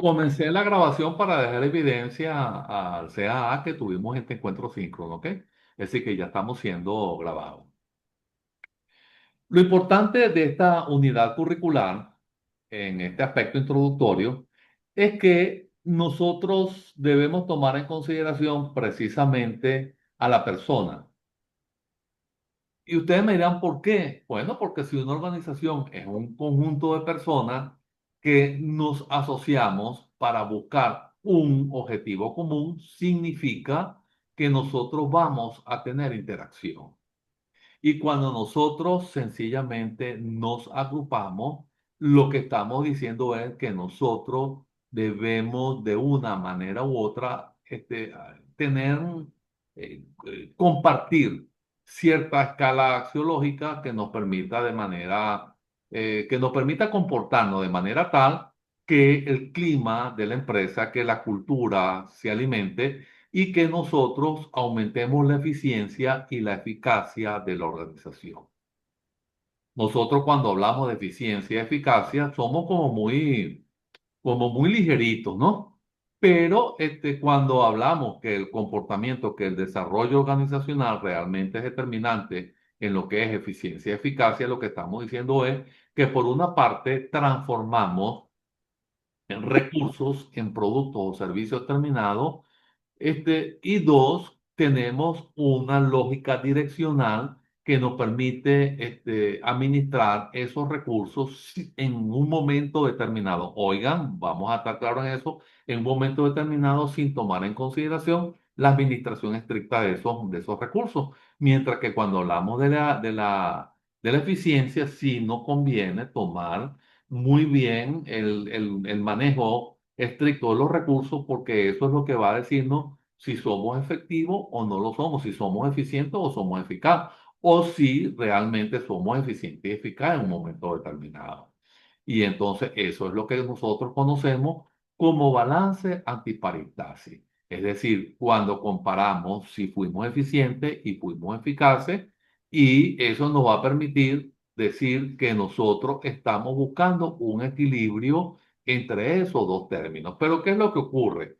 Comencé la grabación para dejar evidencia al CAA que tuvimos este encuentro síncrono, ¿ok? Es decir, que ya estamos siendo grabados. Lo importante de esta unidad curricular, en este aspecto introductorio, es que nosotros debemos tomar en consideración precisamente a la persona. Y ustedes me dirán, ¿por qué? Bueno, porque si una organización es un conjunto de personas que nos asociamos para buscar un objetivo común, significa que nosotros vamos a tener interacción. Y cuando nosotros sencillamente nos agrupamos, lo que estamos diciendo es que nosotros debemos de una manera u otra tener, compartir cierta escala axiológica que nos permita que nos permita comportarnos de manera tal que el clima de la empresa, que la cultura se alimente y que nosotros aumentemos la eficiencia y la eficacia de la organización. Nosotros cuando hablamos de eficiencia y eficacia somos como muy ligeritos, ¿no? Pero cuando hablamos que el comportamiento, que el desarrollo organizacional realmente es determinante en lo que es eficiencia y eficacia, lo que estamos diciendo es que por una parte transformamos en recursos en productos o servicios terminados y dos, tenemos una lógica direccional que nos permite administrar esos recursos en un momento determinado. Oigan, vamos a estar claros en eso, en un momento determinado sin tomar en consideración la administración estricta de esos recursos. Mientras que cuando hablamos de la eficiencia, sí nos conviene tomar muy bien el manejo estricto de los recursos, porque eso es lo que va a decirnos si somos efectivos o no lo somos, si somos eficientes o somos eficaces, o si realmente somos eficientes y eficaces en un momento determinado. Y entonces eso es lo que nosotros conocemos como balance antiparitasis. Es decir, cuando comparamos si fuimos eficientes y fuimos eficaces, y eso nos va a permitir decir que nosotros estamos buscando un equilibrio entre esos dos términos. Pero ¿qué es lo que ocurre?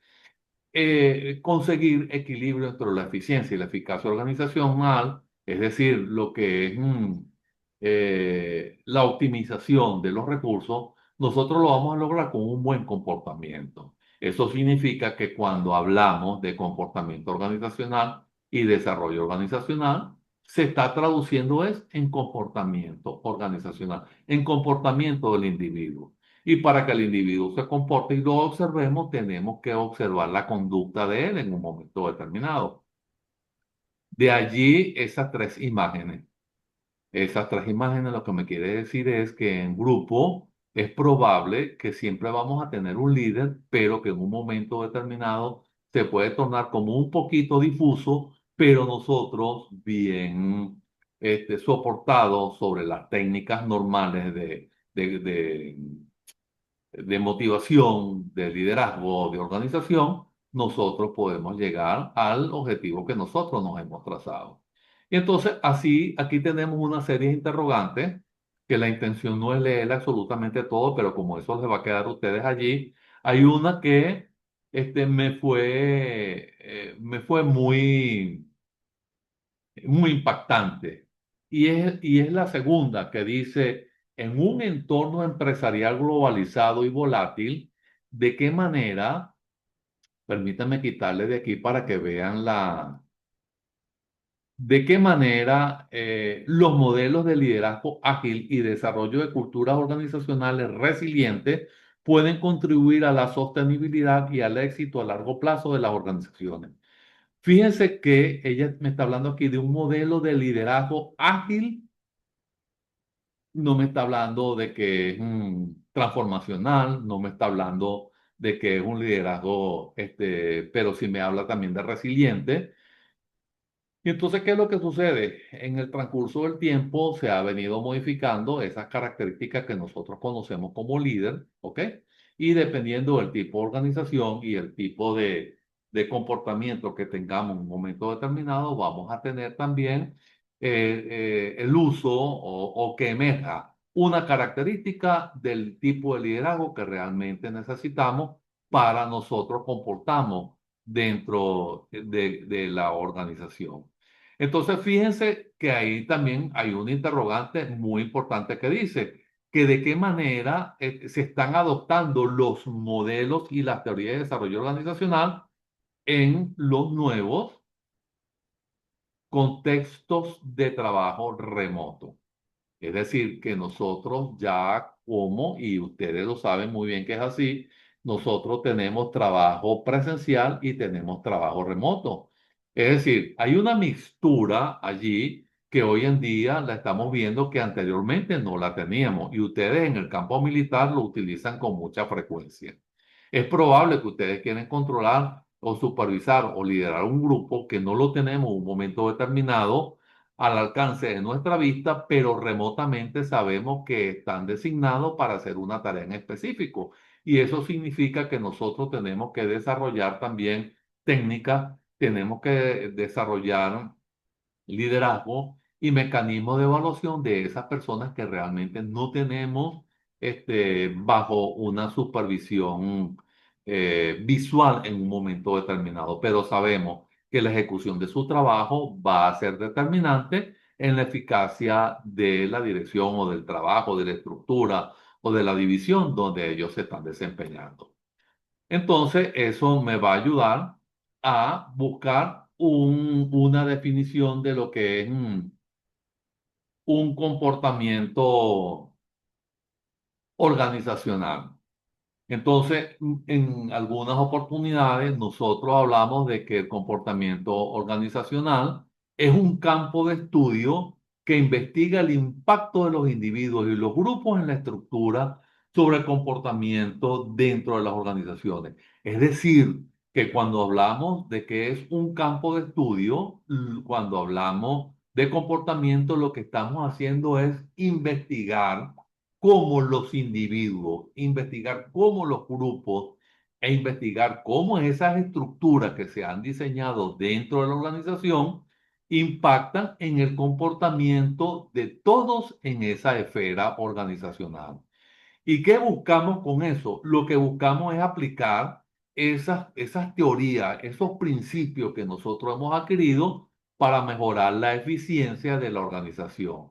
Conseguir equilibrio entre la eficiencia y la eficacia organizacional, es decir, lo que es la optimización de los recursos, nosotros lo vamos a lograr con un buen comportamiento. Eso significa que cuando hablamos de comportamiento organizacional y desarrollo organizacional, se está traduciendo es en comportamiento organizacional, en comportamiento del individuo. Y para que el individuo se comporte y lo observemos, tenemos que observar la conducta de él en un momento determinado. De allí esas tres imágenes. Esas tres imágenes lo que me quiere decir es que en grupo es probable que siempre vamos a tener un líder, pero que en un momento determinado se puede tornar como un poquito difuso, pero nosotros bien soportados sobre las técnicas normales de motivación, de liderazgo, de organización, nosotros podemos llegar al objetivo que nosotros nos hemos trazado. Y entonces, así, aquí tenemos una serie de interrogantes, que la intención no es leer absolutamente todo, pero como eso les va a quedar a ustedes allí, hay una que me fue muy impactante. Y es la segunda que dice, en un entorno empresarial globalizado y volátil, ¿de qué manera, permítanme quitarle de aquí para que vean de qué manera los modelos de liderazgo ágil y desarrollo de culturas organizacionales resilientes pueden contribuir a la sostenibilidad y al éxito a largo plazo de las organizaciones? Fíjense que ella me está hablando aquí de un modelo de liderazgo ágil, no me está hablando de que es transformacional, no me está hablando de que es un liderazgo, pero sí me habla también de resiliente. Y entonces, ¿qué es lo que sucede? En el transcurso del tiempo se ha venido modificando esas características que nosotros conocemos como líder, ¿ok? Y dependiendo del tipo de organización y el tipo de comportamiento que tengamos en un momento determinado, vamos a tener también el uso o que emerja una característica del tipo de liderazgo que realmente necesitamos para nosotros comportamos dentro de la organización. Entonces, fíjense que ahí también hay un interrogante muy importante que dice que de qué manera se están adoptando los modelos y las teorías de desarrollo organizacional en los nuevos contextos de trabajo remoto. Es decir, que nosotros ya como, y ustedes lo saben muy bien que es así, nosotros tenemos trabajo presencial y tenemos trabajo remoto. Es decir, hay una mixtura allí que hoy en día la estamos viendo que anteriormente no la teníamos y ustedes en el campo militar lo utilizan con mucha frecuencia. Es probable que ustedes quieran controlar o supervisar o liderar un grupo que no lo tenemos en un momento determinado al alcance de nuestra vista, pero remotamente sabemos que están designados para hacer una tarea en específico. Y eso significa que nosotros tenemos que desarrollar también técnicas, tenemos que desarrollar liderazgo y mecanismos de evaluación de esas personas que realmente no tenemos bajo una supervisión visual en un momento determinado, pero sabemos que la ejecución de su trabajo va a ser determinante en la eficacia de la dirección o del trabajo, de la estructura o de la división donde ellos se están desempeñando. Entonces, eso me va a ayudar a buscar una definición de lo que es un comportamiento organizacional. Entonces, en algunas oportunidades nosotros hablamos de que el comportamiento organizacional es un campo de estudio que investiga el impacto de los individuos y los grupos en la estructura sobre el comportamiento dentro de las organizaciones. Es decir, que cuando hablamos de que es un campo de estudio, cuando hablamos de comportamiento, lo que estamos haciendo es investigar cómo los individuos, investigar cómo los grupos e investigar cómo esas estructuras que se han diseñado dentro de la organización impactan en el comportamiento de todos en esa esfera organizacional. ¿Y qué buscamos con eso? Lo que buscamos es aplicar esas teorías, esos principios que nosotros hemos adquirido para mejorar la eficiencia de la organización.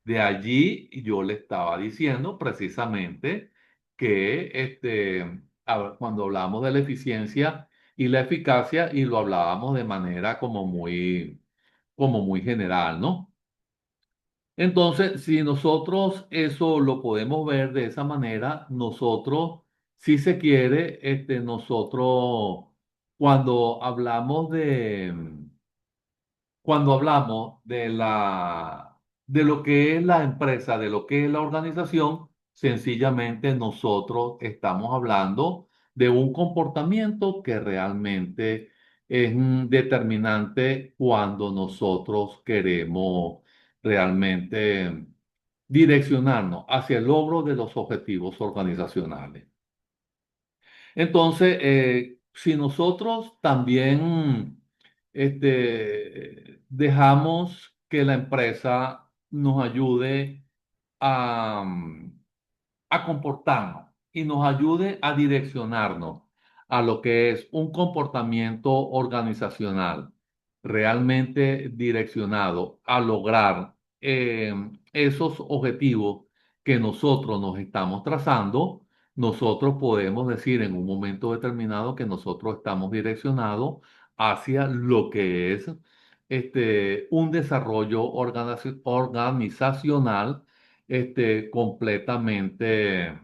De allí yo le estaba diciendo precisamente que cuando hablamos de la eficiencia y la eficacia, y lo hablábamos de manera como muy general, ¿no? Entonces, si nosotros eso lo podemos ver de esa manera, nosotros, si se quiere, nosotros cuando hablamos cuando hablamos de lo que es la empresa, de lo que es la organización, sencillamente nosotros estamos hablando de un comportamiento que realmente es determinante cuando nosotros queremos realmente direccionarnos hacia el logro de los objetivos organizacionales. Entonces, si nosotros también dejamos que la empresa nos ayude a, a comportarnos y nos ayude a direccionarnos a lo que es un comportamiento organizacional realmente direccionado a lograr esos objetivos que nosotros nos estamos trazando, nosotros podemos decir en un momento determinado que nosotros estamos direccionados hacia lo que es un desarrollo organizacional completamente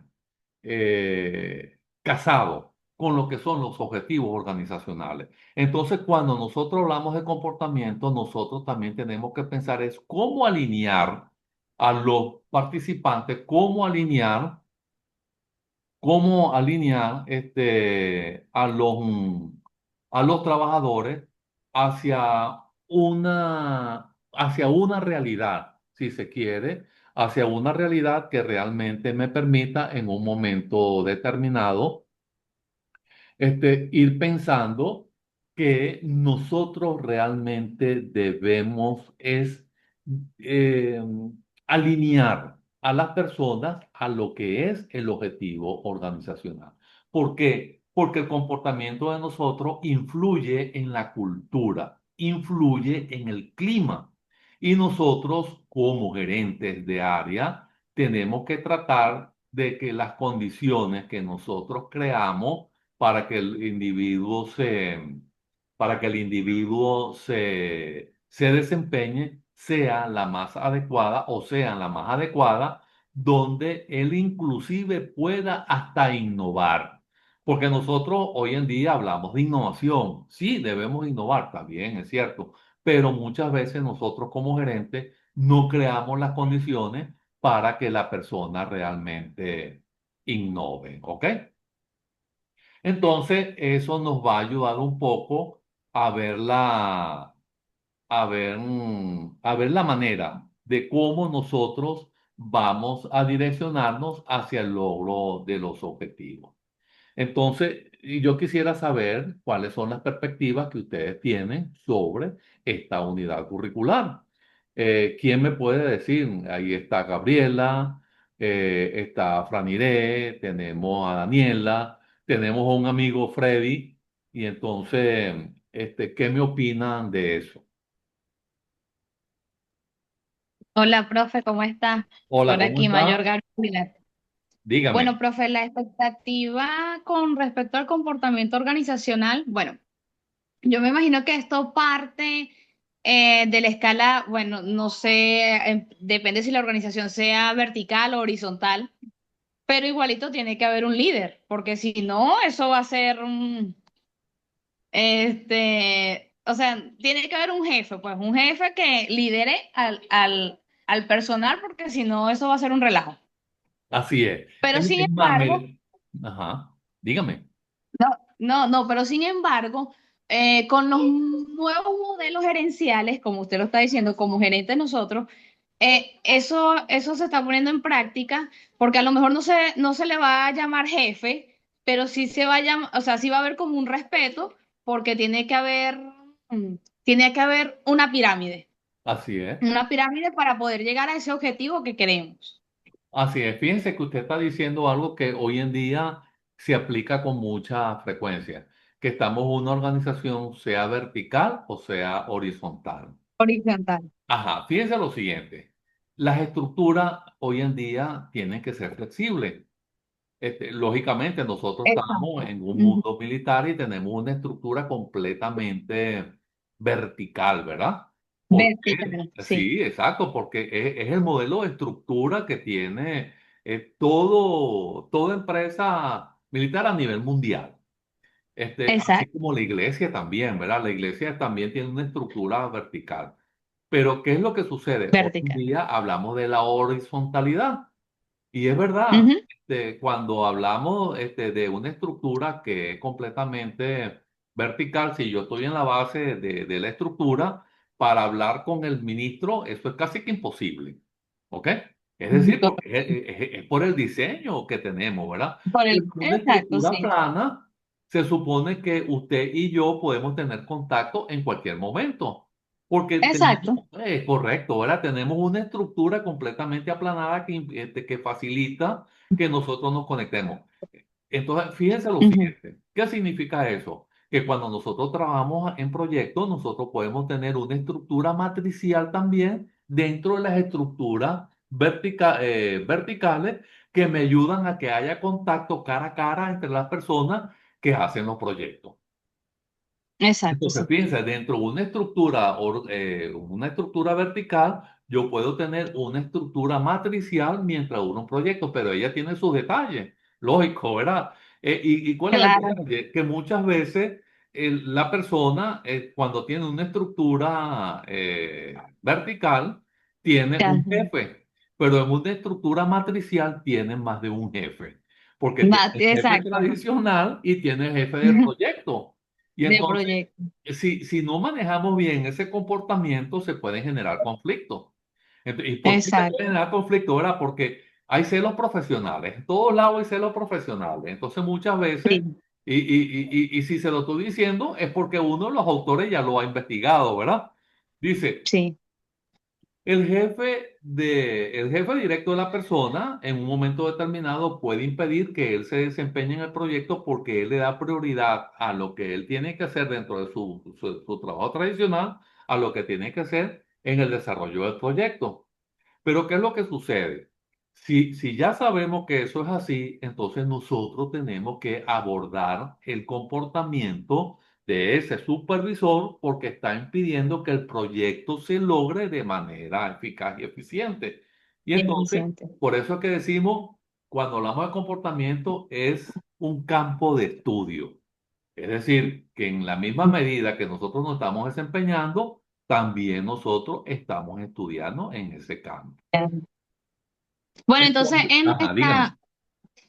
casado con lo que son los objetivos organizacionales. Entonces, cuando nosotros hablamos de comportamiento, nosotros también tenemos que pensar es cómo alinear a los participantes, cómo alinear a los trabajadores hacia hacia una realidad, si se quiere, hacia una realidad que realmente me permita en un momento determinado ir pensando que nosotros realmente debemos es eh, alinear a las personas a lo que es el objetivo organizacional. ¿Por qué? porque el comportamiento de nosotros influye en la cultura, influye en el clima. Y nosotros, como gerentes de área, tenemos que tratar de que las condiciones que nosotros creamos para que el individuo se desempeñe sea la más adecuada o sean la más adecuada, donde él inclusive pueda hasta innovar. Porque nosotros hoy en día hablamos de innovación. Sí, debemos innovar, también es cierto, pero muchas veces nosotros como gerentes no creamos las condiciones para que la persona realmente innove, ¿ok? Entonces, eso nos va a ayudar un poco a ver a ver la manera de cómo nosotros vamos a direccionarnos hacia el logro de los objetivos. Entonces, y yo quisiera saber cuáles son las perspectivas que ustedes tienen sobre esta unidad curricular. ¿Quién me puede decir? Ahí está Gabriela, está Franiré, tenemos a Daniela, tenemos a un amigo Freddy, y entonces, ¿qué me opinan de eso? Hola, profe, ¿cómo está? Hola, Por ¿cómo aquí, Mayor está? Gabriela. Bueno, Dígame. profe, la expectativa con respecto al comportamiento organizacional, bueno, yo me imagino que esto parte de la escala, bueno, no sé, depende si la organización sea vertical o horizontal, pero igualito tiene que haber un líder, porque si no, eso va a ser o sea, tiene que haber un jefe, pues un jefe que lidere al personal, porque si no, eso va a ser un relajo. Así es. Pero sin Es más, embargo, mire, ajá, dígame. no, pero sin embargo, con los nuevos modelos gerenciales, como usted lo está diciendo, como gerentes nosotros, eso se está poniendo en práctica, porque a lo mejor no se le va a llamar jefe, pero sí se va a llamar, o sea, sí va a haber como un respeto, porque tiene que haber Así es. una pirámide para poder llegar a ese objetivo que queremos. Así es. Fíjense que usted está diciendo algo que hoy en día se aplica con mucha frecuencia, que estamos en una organización, sea vertical o sea horizontal. Horizontal. Ajá, fíjense lo siguiente. Las estructuras hoy en día tienen que ser flexibles. Lógicamente, nosotros estamos Exacto. en un Ujú. mundo militar y tenemos una estructura completamente vertical, ¿verdad? Porque, Vertical, sí. sí, exacto, porque es el modelo de estructura que tiene toda empresa militar a nivel mundial. Así Exacto. como la iglesia también, ¿verdad? La iglesia también tiene una estructura vertical. Pero, ¿qué es lo que sucede? Hoy en Vertical. día hablamos de la horizontalidad. Y es verdad, Ujú. cuando hablamos de una estructura que es completamente vertical, si yo estoy en la base de la estructura, para hablar con el ministro, eso es casi que imposible. ¿Ok? Es decir, porque es por el diseño que tenemos, ¿verdad? Pero en una Exacto, estructura sí. plana, se supone que usted y yo podemos tener contacto en cualquier momento. Porque tenemos, Exacto. es correcto, ¿verdad? Tenemos una estructura completamente aplanada que facilita que nosotros nos conectemos. Entonces, fíjense lo Ujú. siguiente. ¿Qué significa eso? Que cuando nosotros trabajamos en proyectos, nosotros podemos tener una estructura matricial también dentro de las estructuras verticales que me ayudan a que haya contacto cara a cara entre las personas que hacen los proyectos. Exacto, Entonces, sí. piensa, dentro de una estructura vertical, yo puedo tener una estructura matricial mientras uno un proyecto, pero ella tiene sus detalles, lógico, ¿verdad? ¿Y cuál es el Claro, detalle? Que muchas veces la persona, cuando tiene una estructura vertical, tiene un claro. jefe, pero en una estructura matricial tiene más de un jefe, porque tiene el jefe Exacto. tradicional y tiene el jefe de proyecto. Y De entonces proyecto. si no manejamos bien ese comportamiento, se pueden generar conflictos. ¿Y por qué se pueden Exacto. generar conflictos? ¿Verdad? Porque hay celos profesionales. En todos lados hay celos profesionales. Entonces, muchas veces, Sí, y si se lo estoy diciendo, es porque uno de los autores ya lo ha investigado, ¿verdad? Dice, sí. El jefe directo de la persona en un momento determinado puede impedir que él se desempeñe en el proyecto porque él le da prioridad a lo que él tiene que hacer dentro de su trabajo tradicional, a lo que tiene que hacer en el desarrollo del proyecto. Pero ¿qué es lo que sucede? Si ya sabemos que eso es así, entonces nosotros tenemos que abordar el comportamiento de ese supervisor porque está impidiendo que el proyecto se logre de manera eficaz y eficiente. Y entonces, Eficiente. por eso es que decimos, cuando hablamos de comportamiento, es un campo de estudio. Es decir, que en la misma medida que nosotros nos estamos desempeñando, también nosotros estamos estudiando en ese campo. Bueno, entonces Entonces, ajá, dígame.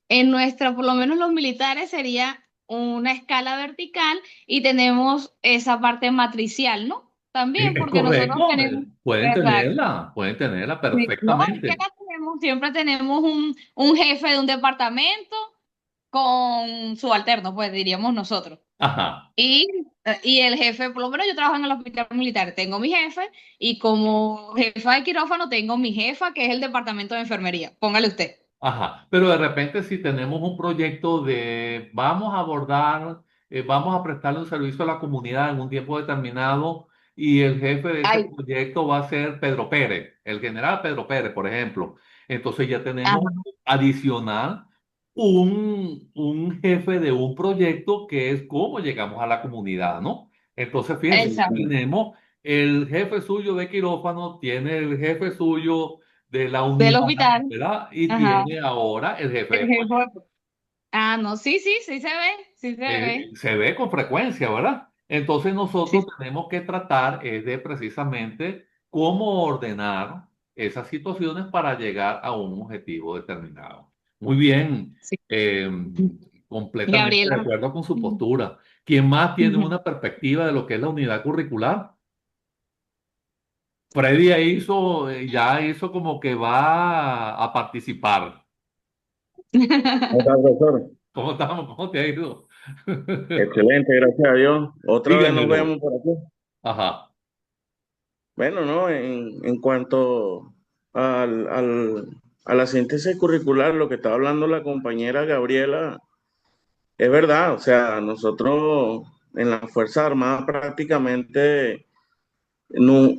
en nuestra, por lo menos los militares, sería una escala vertical y tenemos esa parte matricial, ¿no? También, Es porque nosotros correcto, tenemos, exacto. pueden tenerla Sí, no, es que perfectamente. acá tenemos, siempre tenemos un jefe de un departamento con subalterno, pues diríamos nosotros. Ajá, Y, y el jefe, por lo menos yo trabajo en el hospital militar, tengo mi jefe y como jefa de quirófano tengo mi jefa, que es el departamento de enfermería. Póngale usted. ajá. Pero de repente si tenemos un proyecto de vamos a abordar, vamos a prestarle un servicio a la comunidad en un tiempo determinado y el jefe de ese Ay, proyecto va a ser Pedro Pérez, el general Pedro Pérez, por ejemplo. Entonces ya tenemos ajá, adicional un jefe de un proyecto que es cómo llegamos a la comunidad, ¿no? Entonces, fíjense, ya exacto. tenemos el jefe suyo de quirófano, tiene el jefe suyo de la Del unidad, hospital. ¿verdad? Y Ajá. tiene ahora el jefe El de jefe. proyecto. Ah, no, sí, sí, sí se ve, sí se ve. Se ve con frecuencia, ¿verdad? Entonces nosotros Sí, tenemos que tratar de precisamente cómo ordenar esas situaciones para llegar a un objetivo determinado. Muy bien, sí. eh, completamente de Gabriela. acuerdo con su postura. ¿Quién más tiene Ujú. una perspectiva de lo que es la unidad curricular? Freddy ya hizo como que va a participar. ¿Cómo está, profesor? ¿Cómo estamos? ¿Cómo te ha ido? Excelente, gracias a Dios. Otra vez nos Dígamelo. vemos por aquí. Ajá, Bueno, ¿no? En cuanto a la síntesis curricular, lo que estaba hablando la compañera Gabriela, es verdad. O sea, nosotros en las Fuerzas Armadas prácticamente no,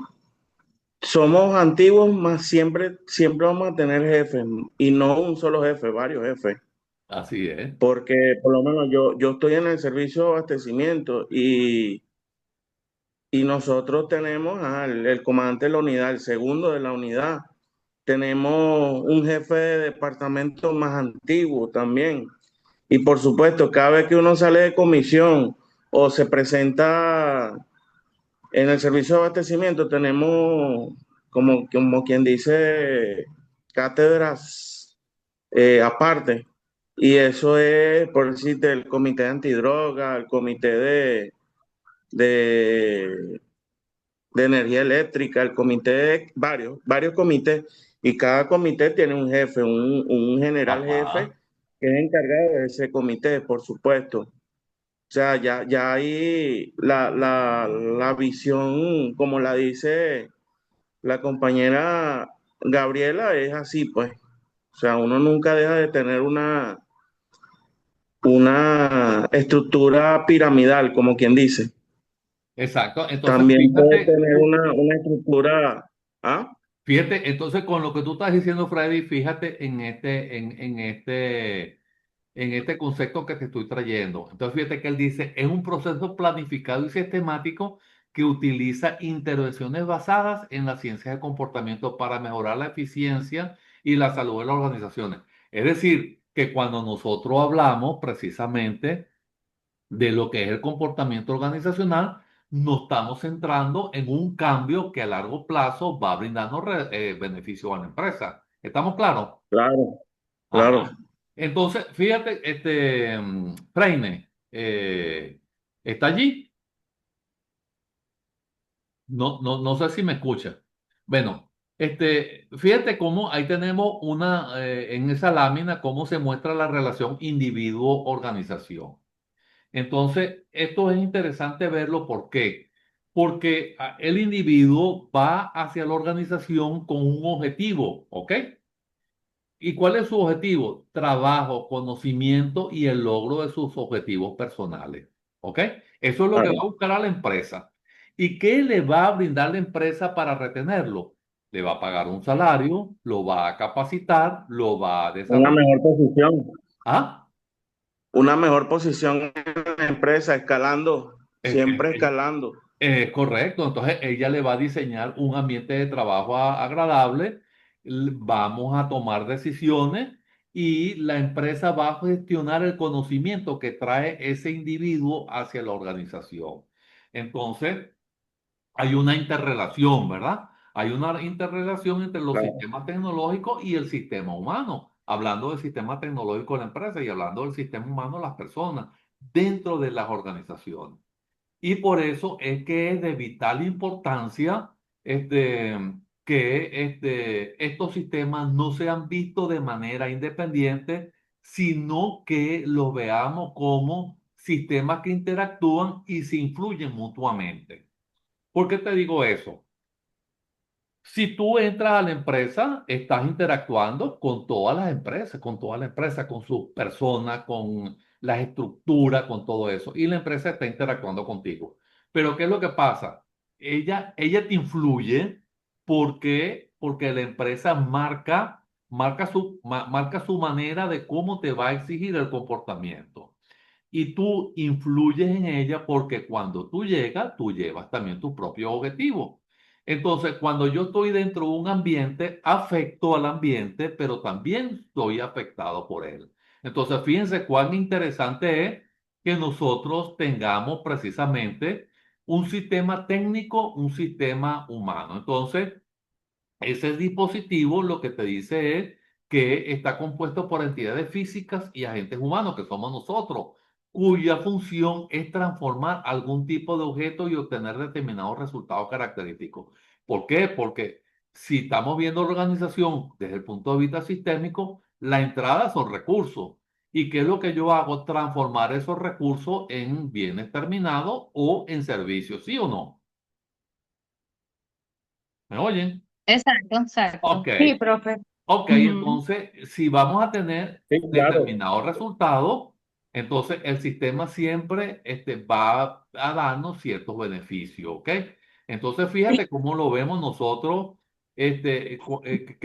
somos antiguos, más siempre vamos a tener jefes, y no un solo jefe, varios jefes. así es. Porque por lo menos yo estoy en el servicio de abastecimiento y nosotros tenemos el comandante de la unidad, el segundo de la unidad. Tenemos un jefe de departamento más antiguo también. Y por supuesto, cada vez que uno sale de comisión o se presenta en el servicio de abastecimiento, tenemos, como quien dice, cátedras aparte. Y eso es, por decirte, el comité antidroga, el comité de de energía eléctrica, el comité, varios comités, y cada comité tiene un jefe, un general jefe Ajá. que es encargado de ese comité, por supuesto. O sea, ya ahí la visión, como la dice la compañera Gabriela, es así, pues. O sea, uno nunca deja de tener una estructura piramidal, como quien dice. Exacto. Entonces, También puede tener una estructura, ¿ah? entonces con lo que tú estás diciendo, Freddy, fíjate en este concepto que te estoy trayendo. Entonces, fíjate que él dice, es un proceso planificado y sistemático que utiliza intervenciones basadas en las ciencias de comportamiento para mejorar la eficiencia y la salud de las organizaciones. Es decir, que cuando nosotros hablamos precisamente de lo que es el comportamiento organizacional, nos estamos centrando en un cambio que a largo plazo va brindando beneficios a la empresa. ¿Estamos claros? Claro, claro. Ajá. Entonces, fíjate, Freine, ¿está allí? No sé si me escucha. Bueno, fíjate cómo ahí tenemos en esa lámina, cómo se muestra la relación individuo-organización. Entonces, esto es interesante verlo. ¿Por qué? porque el individuo va hacia la organización con un objetivo, ¿ok? ¿Y cuál es su objetivo? Trabajo, conocimiento y el logro de sus objetivos personales. ¿Ok? Eso es lo que va Claro. a buscar a la empresa. ¿Y qué le va a brindar la empresa para retenerlo? Le va a pagar un salario, lo va a capacitar, lo va a Una desarrollar. mejor posición. ¿Ah? Una mejor posición en la empresa, escalando, Es, siempre es- escalando. es correcto. Entonces ella le va a diseñar un ambiente de trabajo agradable. Vamos a tomar decisiones y la empresa va a gestionar el conocimiento que trae ese individuo hacia la organización. Entonces, hay una interrelación, ¿verdad? Hay una interrelación entre los Claro. sistemas tecnológicos y el sistema humano. Hablando del sistema tecnológico de la empresa y hablando del sistema humano de las personas dentro de las organizaciones. Y por eso es que es de vital importancia que estos sistemas no sean vistos de manera independiente, sino que los veamos como sistemas que interactúan y se influyen mutuamente. ¿Por qué te digo eso? Si tú entras a la empresa, estás interactuando con todas las empresas, con toda la empresa, con sus personas, con las estructuras, con todo eso. Y la empresa está interactuando contigo. Pero ¿qué es lo que pasa? Ella te influye porque la empresa marca su manera de cómo te va a exigir el comportamiento. Y tú influyes en ella porque cuando tú llegas, tú llevas también tus propios objetivos. Entonces, cuando yo estoy dentro de un ambiente, afecto al ambiente, pero también estoy afectado por él. Entonces, fíjense cuán interesante es que nosotros tengamos precisamente un sistema técnico, un sistema humano. Entonces, ese dispositivo lo que te dice es que está compuesto por entidades físicas y agentes humanos, que somos nosotros, cuya función es transformar algún tipo de objeto y obtener determinados resultados característicos. ¿Por qué? Porque si estamos viendo la organización desde el punto de vista sistémico, la entrada son recursos. ¿Y qué es lo que yo hago? Transformar esos recursos en bienes terminados o en servicios, ¿sí o no? ¿Me oyen? Exacto, exacto. Ok. Sí, profe. Ok, Ujú. entonces, si vamos a tener Sí, claro. determinados resultados, entonces el sistema siempre va a darnos ciertos beneficios, ¿ok? Entonces, fíjate cómo lo vemos nosotros, que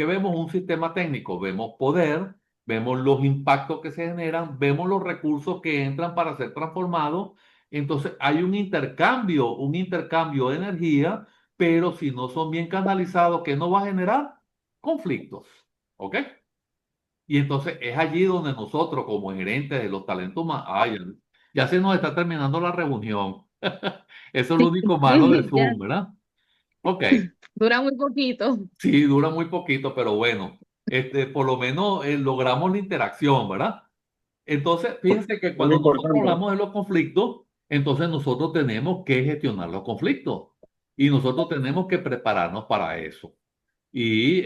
vemos un sistema técnico, vemos poder, vemos los impactos que se generan, vemos los recursos que entran para ser transformados. Entonces, hay un intercambio de energía, pero si no son bien canalizados, ¿qué nos va a generar? Conflictos. ¿Ok? Y entonces es allí donde nosotros, como gerentes de los talentos humanos, ay, ya se nos está terminando la reunión. Eso es lo único malo de Ya, Zoom, ¿verdad? Ok, dura muy poquito. sí, dura muy poquito, pero bueno, por lo menos logramos la interacción, ¿verdad? Entonces, fíjense que Es lo cuando nosotros importante. hablamos de los conflictos, entonces nosotros tenemos que gestionar los conflictos y nosotros tenemos que prepararnos para eso. Y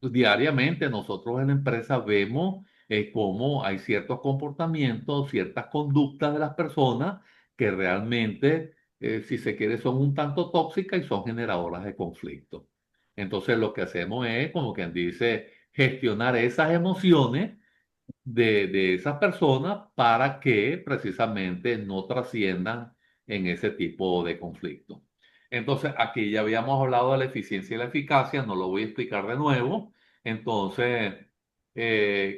diariamente nosotros en la empresa vemos cómo hay ciertos comportamientos, ciertas conductas de las personas que realmente, si se quiere, son un tanto tóxicas y son generadoras de conflicto. Entonces lo que hacemos es, como quien dice, gestionar esas emociones de esas personas para que precisamente no trasciendan en ese tipo de conflicto. Entonces, aquí ya habíamos hablado de la eficiencia y la eficacia, no lo voy a explicar de nuevo. Entonces,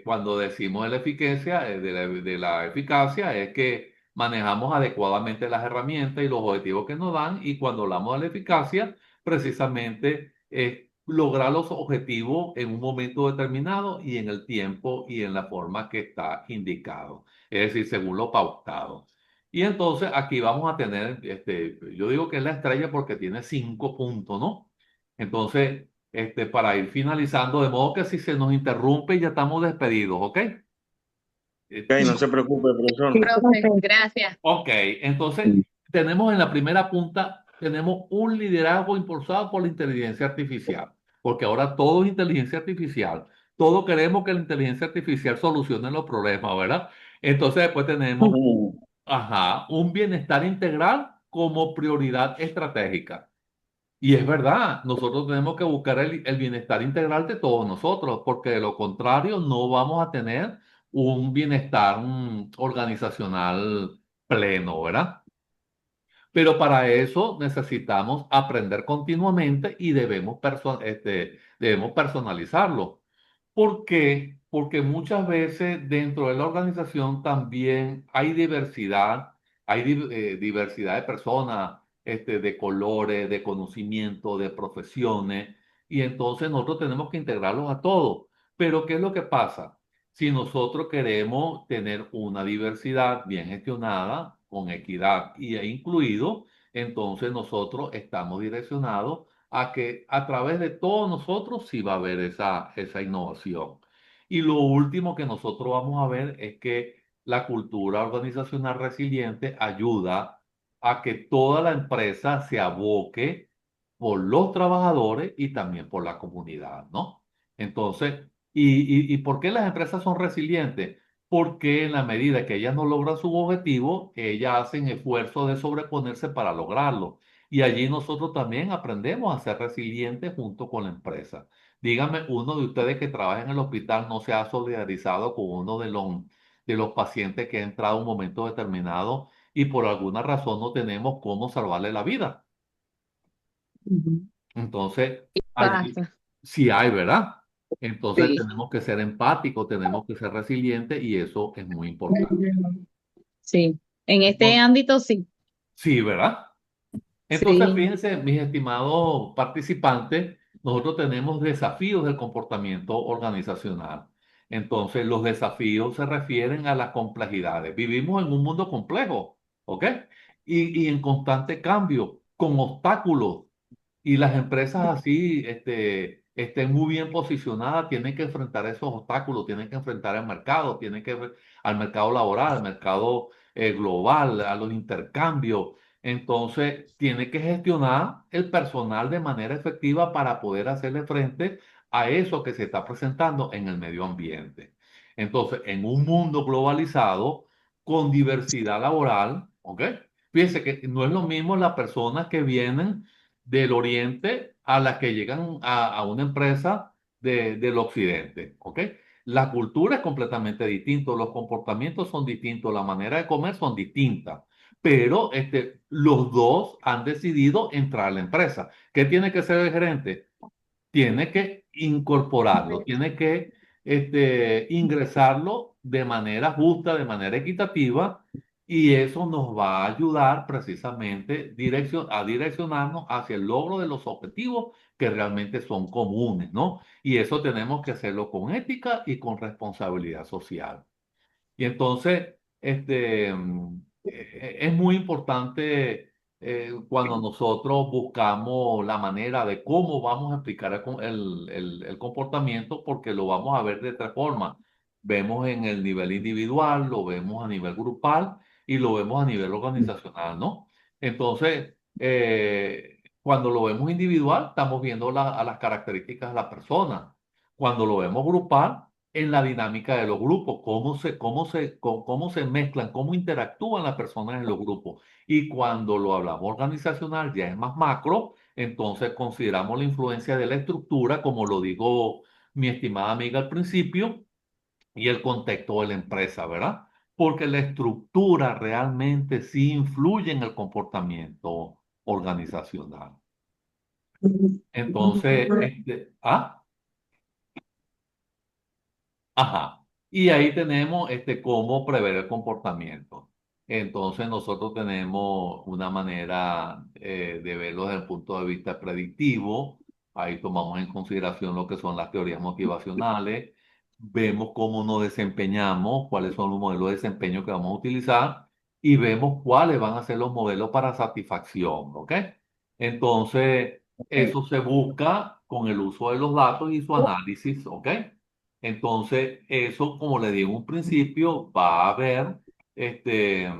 cuando decimos de la eficacia, de la eficacia, es que manejamos adecuadamente las herramientas y los objetivos que nos dan, y cuando hablamos de la eficacia, precisamente es lograr los objetivos en un momento determinado y en el tiempo y en la forma que está indicado, es decir, según lo pautado. Y entonces aquí vamos a tener, yo digo que es la estrella porque tiene 5 puntos, ¿no? Entonces, para ir finalizando, de modo que si se nos interrumpe ya estamos despedidos, ¿ok? Ok, Y no se preocupe, profesor. Sí, profe, gracias. Ok, entonces tenemos en la primera punta, tenemos un liderazgo impulsado por la inteligencia artificial, porque ahora todo es inteligencia artificial, todo queremos que la inteligencia artificial solucione los problemas, ¿verdad? Entonces después tenemos, Ujú. ajá, un bienestar integral como prioridad estratégica. Y es verdad, nosotros tenemos que buscar el bienestar integral de todos nosotros, porque de lo contrario no vamos a tener un bienestar organizacional pleno, ¿verdad? Pero para eso necesitamos aprender continuamente y debemos personalizarlo. ¿Por qué? Porque muchas veces dentro de la organización también hay diversidad, diversidad de personas, de colores, de conocimiento, de profesiones, y entonces nosotros tenemos que integrarlos a todos. Pero ¿qué es lo que pasa? Si nosotros queremos tener una diversidad bien gestionada, con equidad e incluido, entonces nosotros estamos direccionados a que a través de todos nosotros sí va a haber esa innovación. Y lo último que nosotros vamos a ver es que la cultura organizacional resiliente ayuda a que toda la empresa se aboque por los trabajadores y también por la comunidad, ¿no? Entonces, ¿y por qué las empresas son resilientes? Porque en la medida que ellas no logran su objetivo, ellas hacen esfuerzos de sobreponerse para lograrlo. Y allí nosotros también aprendemos a ser resilientes junto con la empresa. Dígame, uno de ustedes que trabaja en el hospital no se ha solidarizado con uno de los pacientes que ha entrado en un momento determinado y por alguna razón no tenemos cómo salvarle la vida. Ujú. Entonces, allí Pasa, sí hay, ¿verdad? Entonces sí. tenemos que ser empáticos, tenemos que ser resilientes y eso es muy importante. Sí, en este Entonces, ámbito sí, sí, ¿verdad? Entonces, sí. fíjense, mis estimados participantes, nosotros tenemos desafíos del comportamiento organizacional. Entonces, los desafíos se refieren a las complejidades. Vivimos en un mundo complejo, ¿ok? Y en constante cambio, con obstáculos. Y las empresas así, estén muy bien posicionadas, tienen que enfrentar esos obstáculos, tienen que enfrentar el mercado, al mercado laboral, al mercado global, a los intercambios. Entonces, tiene que gestionar el personal de manera efectiva para poder hacerle frente a eso que se está presentando en el medio ambiente. Entonces, en un mundo globalizado, con diversidad laboral, ¿ok? Fíjense que no es lo mismo las personas que vienen del oriente a las que llegan a una empresa del occidente, ¿ok? La cultura es completamente distinta, los comportamientos son distintos, la manera de comer son distintas, pero los dos han decidido entrar a la empresa. ¿Qué tiene que ser el gerente? Tiene que incorporarlo, tiene que ingresarlo de manera justa, de manera equitativa, y eso nos va a ayudar precisamente a direccionarnos hacia el logro de los objetivos que realmente son comunes, ¿no? Y eso tenemos que hacerlo con ética y con responsabilidad social. Y entonces, es muy importante cuando nosotros buscamos la manera de cómo vamos a explicar el comportamiento, porque lo vamos a ver de tres formas. Vemos en el nivel individual, lo vemos a nivel grupal y lo vemos a nivel organizacional, ¿no? Entonces, cuando lo vemos individual, estamos viendo a las características de la persona. Cuando lo vemos grupal, en la dinámica de los grupos, cómo se mezclan, cómo interactúan las personas en los grupos. Y cuando lo hablamos organizacional, ya es más macro, entonces consideramos la influencia de la estructura, como lo dijo mi estimada amiga al principio, y el contexto de la empresa, ¿verdad? Porque la estructura realmente sí influye en el comportamiento organizacional. Entonces, ajá. Y ahí tenemos cómo prever el comportamiento. Entonces nosotros tenemos una manera de verlo desde el punto de vista predictivo. Ahí tomamos en consideración lo que son las teorías motivacionales. Vemos cómo nos desempeñamos, cuáles son los modelos de desempeño que vamos a utilizar y vemos cuáles van a ser los modelos para satisfacción, ¿ok? Entonces, eso se busca con el uso de los datos y su análisis, ¿ok? Entonces, eso, como le digo en un principio, va a haber este,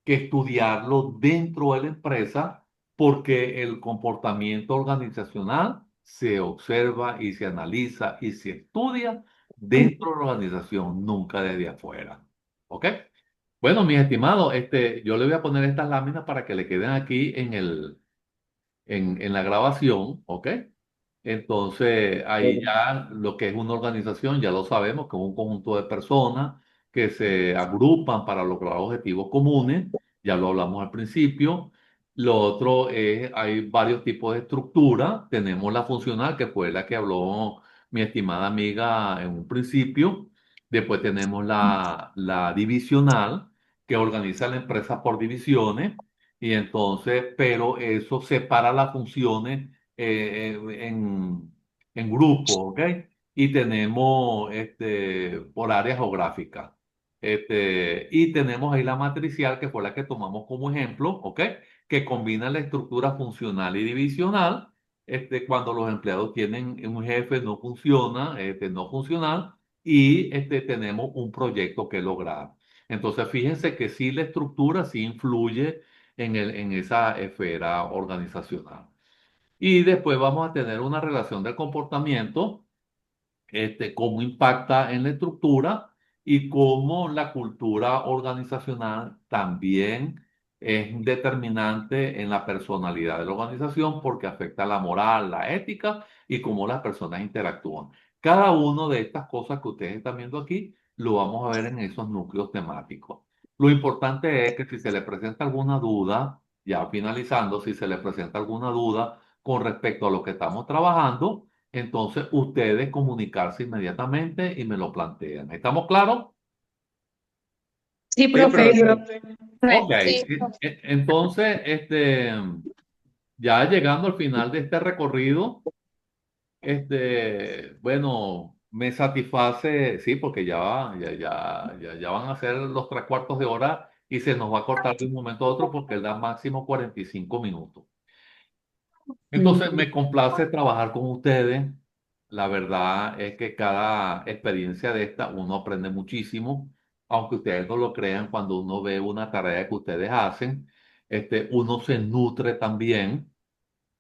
que estudiarlo dentro de la empresa porque el comportamiento organizacional se observa y se analiza y se estudia dentro de la organización, nunca desde afuera. ¿Ok? Bueno, mis estimados, yo le voy a poner estas láminas para que le queden aquí en la grabación, ¿ok? Entonces, ahí ya lo que es una organización, ya lo sabemos, que es un conjunto de personas que se agrupan para lograr objetivos comunes, ya lo hablamos al principio. Lo otro es, hay varios tipos de estructura. Tenemos la funcional, que fue la que habló mi estimada amiga en un principio. Después tenemos la divisional, que organiza la empresa por divisiones. Y entonces, pero eso separa las funciones en grupos, ¿ok? Y tenemos por áreas geográficas. Y tenemos ahí la matricial, que fue la que tomamos como ejemplo, ¿ok? Que combina la estructura funcional y divisional. Cuando los empleados tienen un jefe no funciona, no funcional, y tenemos un proyecto que lograr. Entonces, fíjense que sí, la estructura sí influye en esa esfera organizacional. Y después vamos a tener una relación del comportamiento, cómo impacta en la estructura y cómo la cultura organizacional también es determinante en la personalidad de la organización porque afecta la moral, la ética y cómo las personas interactúan. Cada una de estas cosas que ustedes están viendo aquí lo vamos a ver en esos núcleos temáticos. Lo importante es que si se le presenta alguna duda, ya finalizando, si se le presenta alguna duda con respecto a lo que estamos trabajando, entonces ustedes comunicarse inmediatamente y me lo plantean. ¿Estamos claros? Sí, Sí, profe. profesor. Ok. Sí. Entonces, ya llegando al final de este recorrido, bueno, me satisface, sí, porque ya van a ser los 3 cuartos de hora y se nos va a cortar de un momento a otro porque él da máximo 45 minutos. Entonces, me complace trabajar con ustedes. La verdad es que cada experiencia de esta uno aprende muchísimo, aunque ustedes no lo crean, cuando uno ve una tarea que ustedes hacen, uno se nutre también,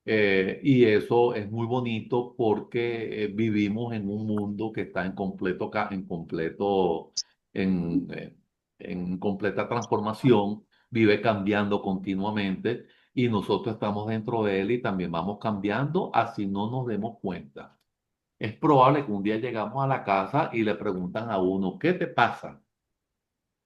y eso es muy bonito porque vivimos en un mundo que está en completa transformación, vive cambiando continuamente y nosotros estamos dentro de él y también vamos cambiando, así no nos demos cuenta. Es probable que un día llegamos a la casa y le preguntan a uno, ¿qué te pasa?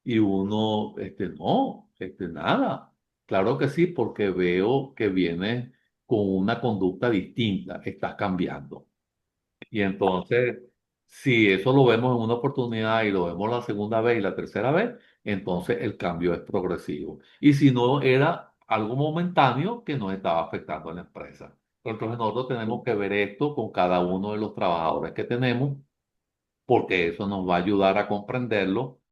Y uno, no, nada. Claro que sí, porque veo que vienes con una conducta distinta, estás cambiando. Y entonces, si eso lo vemos en una oportunidad y lo vemos la segunda vez y la tercera vez, entonces el cambio es progresivo. Y si no, era algo momentáneo que nos estaba afectando a la empresa. Entonces nosotros tenemos que ver esto con cada uno de los trabajadores que tenemos, porque eso nos va a ayudar a comprenderlo